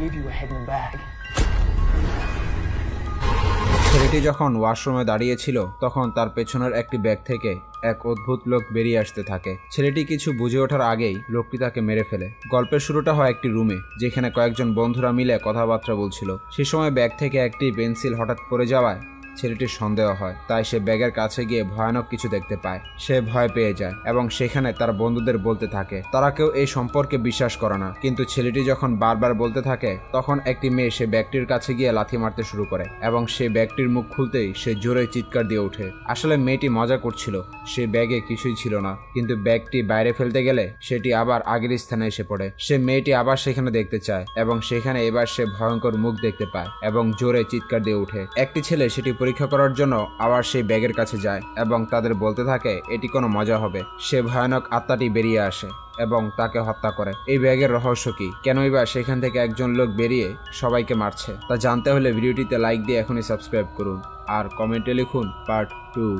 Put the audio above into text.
gave you a head in the bag. ছেলেটি যখন ওয়াশরুমে দাঁড়িয়েছিল তখন তার পেছনের একটি ব্যাগ থেকে এক অদ্ভুত লোক বেরিয়ে আসতে থাকে। ছেলেটি কিছু বুঝে ওঠার আগেই লোকটি তাকে মেরে ফেলে। গল্পের শুরুটা হয় একটি রুমে, যেখানে কয়েকজন বন্ধুরা মিলে কথাবার্তা বলছিল। সে সময় ব্যাগ থেকে একটি পেন্সিল হঠাৎ পড়ে যাওয়ায় ছেলেটির সন্দেহ হয়, তাই সে ব্যাগের কাছে গিয়ে ভয়ানক কিছু দেখতে পায়। সে ভয় পেয়ে যায় এবং সেখানে তার বন্ধুদের বলতে থাকে। তারা কেউ এই সম্পর্কে বিশ্বাস করে না, কিন্তু ছেলেটি যখন বারবার বলতে থাকে তখন একটি মেয়ে সে ব্যাগটির কাছে গিয়ে লাথি মারতে শুরু করে এবং সে ব্যাগটির মুখ খুলতেই সে জোরে চিৎকার দিয়ে ওঠে। আসলে মেয়েটি মজা করছিল, সে ব্যাগে কিছুই ছিল না, কিন্তু ব্যাগটি বাইরে ফেলতে গেলে সেটি আবার আগের স্থানে এসে পড়ে। সে মেয়েটি আবার সেখানে দেখতে চায় এবং সেখানে এবার সে ভয়ঙ্কর মুখ দেখতে পায় এবং জোরে চিৎকার দিয়ে ওঠে। একটি ছেলে সেটি পরীক্ষা করার জন্য আবার সেই ব্যাগের কাছে যায় এবং তাদের বলতে থাকে এটি কোনো মজা হবে। সে ভয়ানক আত্মাটি বেরিয়ে আসে এবং তাকে হত্যা করে। এই ব্যাগের রহস্য কি, কেনই বা সেখান থেকে একজন লোক বেরিয়ে সবাইকে মারছে, তা জানতে হলে ভিডিওটিতে লাইক দিয়ে এখনই সাবস্ক্রাইব করুন আর কমেন্টে লিখুন পার্ট 2।